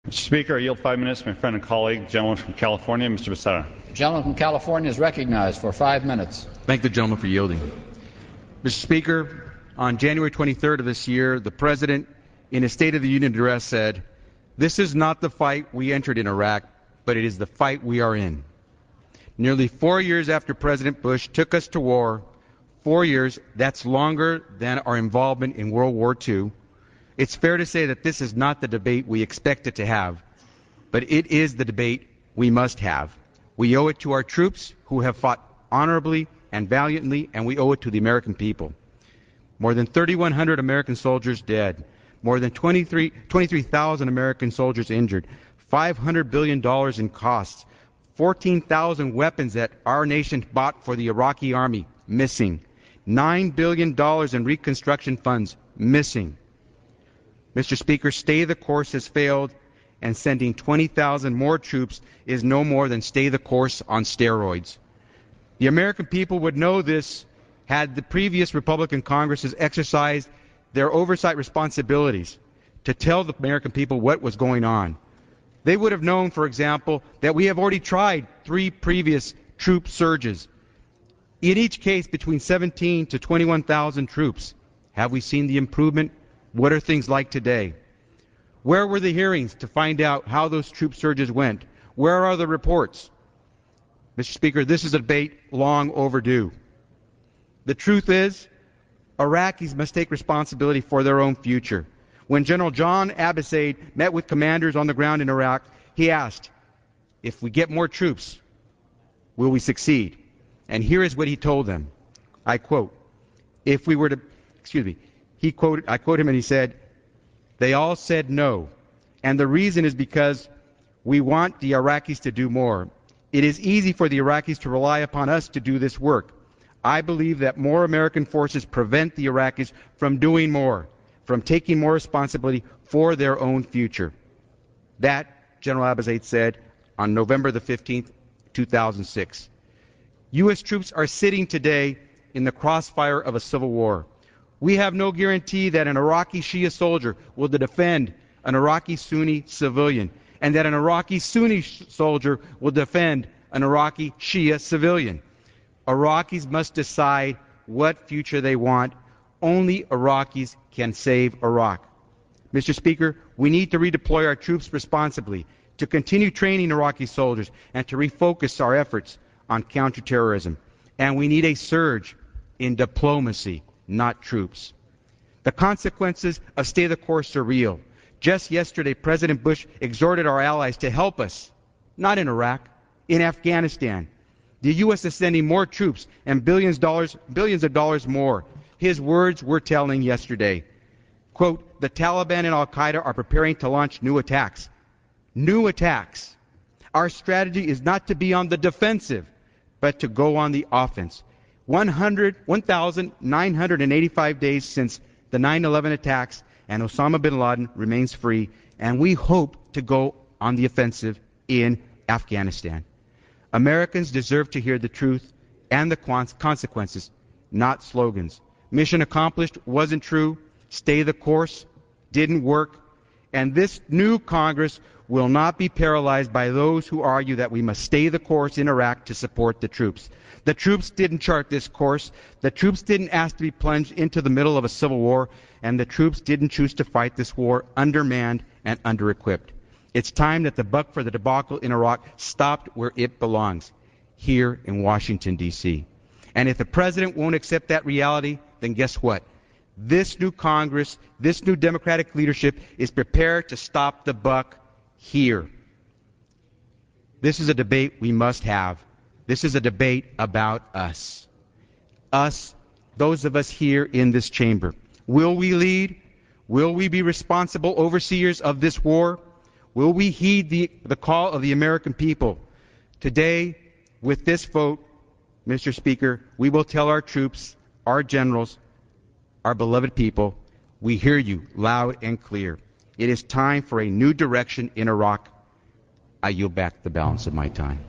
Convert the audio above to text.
Mr. Speaker, I yield 5 minutes to my friend and colleague, gentleman from California, Mr. Becerra. The gentleman from California is recognized for 5 minutes. Thank the gentleman for yielding. Mr. Speaker, on January 23rd of this year, the President, in his State of the Union address, said, "This is not the fight we entered in Iraq, but it is the fight we are in." Nearly 4 years after President Bush took us to war, 4 years, that's longer than our involvement in World War II. It's fair to say that this is not the debate we expected to have, but it is the debate we must have. We owe it to our troops who have fought honorably and valiantly, and we owe it to the American people. More than 3,100 American soldiers dead, more than 23,000 American soldiers injured, $500 billion in costs, 14,000 weapons that our nation bought for the Iraqi army missing, $9 billion in reconstruction funds missing. Mr. Speaker, stay the course has failed, and sending 20,000 more troops is no more than stay the course on steroids. The American people would know this had the previous Republican Congresses exercised their oversight responsibilities to tell the American people what was going on. They would have known, for example, that we have already tried 3 previous troop surges, in each case between 17 to 21,000 troops. Have we seen the improvement? What are things like today? Where were the hearings to find out how those troop surges went? Where are the reports? Mr. Speaker, this is a debate long overdue. The truth is, Iraqis must take responsibility for their own future. When General John Abizaid met with commanders on the ground in Iraq, he asked, if we get more troops, will we succeed? And here is what he told them. I quote, I quote him and he said, they all said no. And the reason is because we want the Iraqis to do more. It is easy for the Iraqis to rely upon us to do this work. I believe that more American forces prevent the Iraqis from doing more, from taking more responsibility for their own future. That, General Abizaid said on November the 15th, 2006. U.S. troops are sitting today in the crossfire of a civil war. We have no guarantee that an Iraqi Shia soldier will defend an Iraqi Sunni civilian, and that an Iraqi Sunni soldier will defend an Iraqi Shia civilian. Iraqis must decide what future they want. Only Iraqis can save Iraq. Mr. Speaker, we need to redeploy our troops responsibly, to continue training Iraqi soldiers, and to refocus our efforts on counterterrorism. And we need a surge in diplomacy, not troops. The consequences of stay the course are real. Just yesterday, President Bush exhorted our allies to help us, not in Iraq, in Afghanistan. The U.S. is sending more troops and billions of dollars more. His words were telling yesterday. Quote, the Taliban and Al-Qaeda are preparing to launch new attacks. New attacks. Our strategy is not to be on the defensive, but to go on the offense. 1,985 days since the 9/11 attacks, and Osama bin Laden remains free, and we hope to go on the offensive in Afghanistan. Americans deserve to hear the truth and the consequences, not slogans. Mission accomplished wasn't true. Stay the course didn't work. And this new Congress will not be paralyzed by those who argue that we must stay the course in Iraq to support the troops. The troops didn't chart this course. The troops didn't ask to be plunged into the middle of a civil war. And the troops didn't choose to fight this war undermanned and under-equipped. It's time that the buck for the debacle in Iraq stopped where it belongs, here in Washington, D.C. And if the President won't accept that reality, then guess what? This new Congress, this new Democratic leadership is prepared to stop the buck here. This is a debate we must have. This is a debate about us. Us, those of us here in this chamber. Will we lead? Will we be responsible overseers of this war? Will we heed the call of the American people? Today, with this vote, Mr. Speaker, we will tell our troops, our generals, our beloved people, we hear you loud and clear. It is time for a new direction in Iraq. I yield back the balance of my time.